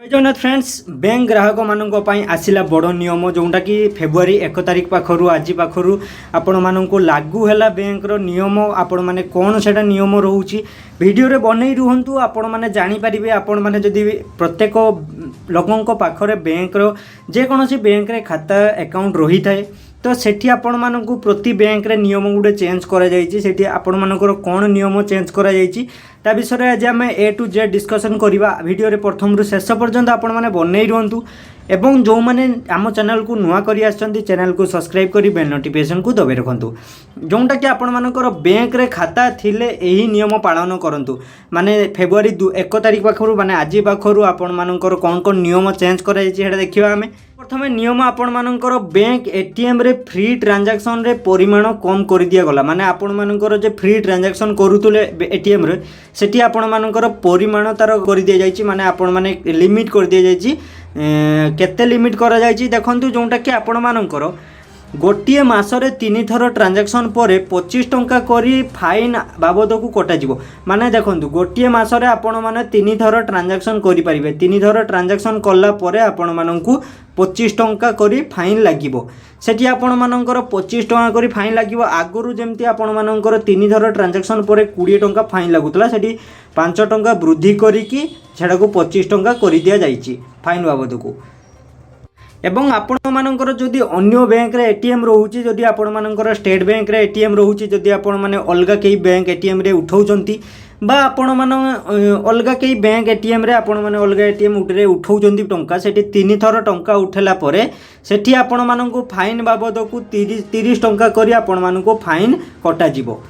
Jagannath friends bank ग्राहक मानक आसला बड़ नियम जोटा कि फेब्रुआरी 1 तारिख पाखर आज पाखर आपण मानक लागू है बैंक नियम आपण मैंने कौन से नियम रोचे वीडियो रे बन रुहतु आपण मैंने जानीपारे आपण मैंने जदि प्रत्येक लोकों पाखरे बैंक जेकोसी बैंक रे खाता अकाउंट रही थाए तो सेठी आपण मानक प्रति बैंक रे नियम गुडे चेंज करा जायछि सेठी आपण मानकर कोन नियम चेंज करा जायछि ता विषय आज आम ए टू जेड डिस्कसन करवा वीडियो रे प्रथम रु शेष पर्यंत आपण माने बनै रुहतु एवं जो मैंने आम चैनल को नुआ करी आछंती चैनल को सब्सक्राइब करी बेल नोटिफिकेशन को दबे रखंतु जोंटा कि आपण मानकर बैंक रे खाता थिले एही नियम पालन करंतु माने फेब्रुआरी 1 तारिख पाखरु माने आज पाखरु आपण मानकर कोन कोन नियम चेंज करा जायछि हेडा देखिबा हमें प्रथम नियम आपण मानकर बैंक एटीएम रे फ्री ट्रांजैक्शन रे परिमाण कम कर दिया गला माने आपण मानकर जे फ्री ट्रांजैक्शन करूतले एटीएम रे सेठी आपण मानकर परिमाण तार कर दिया जायछि माने आपण माने लिमिट कर दिया जायछि केते लिमिट करा जायछि देखंतु जोंटा कि आपण मानकर गोटे मसरे 3 थर ट्रांजैक्शन पर 25 टंका करी फाइन बाबद को कटा जीवो माने देखंतु गोटे मसरे आपण माने 3 थर ट्रांजैक्शन करि परिबे 3 थर ट्रांजैक्शन कला परे आपण माननकु 25 टंका करी फाइन लागिवो सेठी आपण मानकर 25 टंका करी फाइन लागिवो आगरु जेमती आपण मानकर 3 थर ट्रांजैक्शन परे 20 टंका फाइन लागुतला सेठी 5 टंका वृद्धि करिकि सेडा को 25 टंका करि दिया जाईची फाइन बाबद को एवं आपण मानकर जदि अन्य बैंक रे एटीएम रोहुची जदि आपण मानकर स्टेट बैंक रे एटीएम रोहुची जदि आपण माने अलगा कई बैंक एटीएम रे उठाउचंती बा आपण माने अलगा कई बैंक एटीएम रे आपण माने अलगा एटीएम रे उठाउचंती टंका सेठी 3 थर टंका उठेला परे सेठी आपण माननको फाइन बाबद को 30 टंका करी आपण माननको फाइन कटा जीवो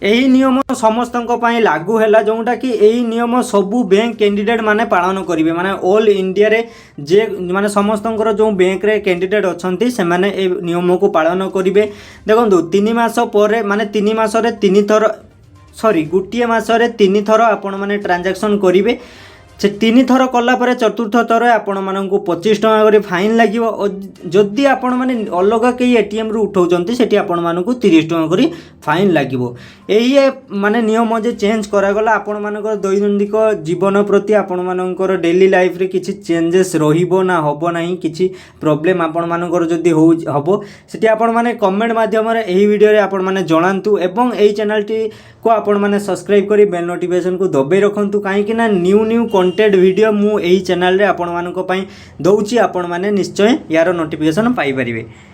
यही नियम समस्त लागू है जोटा कि यही नियम सबू बैंक कैंडिडेट माने पालन करेंगे माने ऑल इंडिया रे जे माने समस्त जो बैंक रे कैंडिडेट अच्छा से माने ए नियम को पालन करेंगे देखो 3 मास पर माने 3 मास 3 थर सॉरी गोटे मसरे 3 थर आपण माने ट्रांजैक्शन करेंगे से 3 थर कला परे चतुर्थ थर आपण माननको 25 टंका करे फाइन लागिवो जदि आपण माने अलग कई एटीएम रु उठाउचंती सेठी आपण माननको 30 टंका करी फाइन लागिवो एही माने नियम जे चेंज करा गला आपण मानकर दैनंदिक जीवन प्रति आपण मानकर डेली लाइफ रे किछि चेंजेस रहिबो ना होबो नाही किछि प्रॉब्लम आपण मानकर जदि होबो सेठी आपण माने कमेंट माध्यम रे एही वीडियो रे आपण माने जणांतु एवं एही चैनल टी को आपण माने सब्सक्राइब करी बेल नोटिफिकेशन को दबे रखंतु काहे कि ना न्यू कंटेंट वीडियो मु एही चैनल रे आपण मानक पई दउची आपण माने निश्चय यार नोटिफिकेशन पाई परिबे।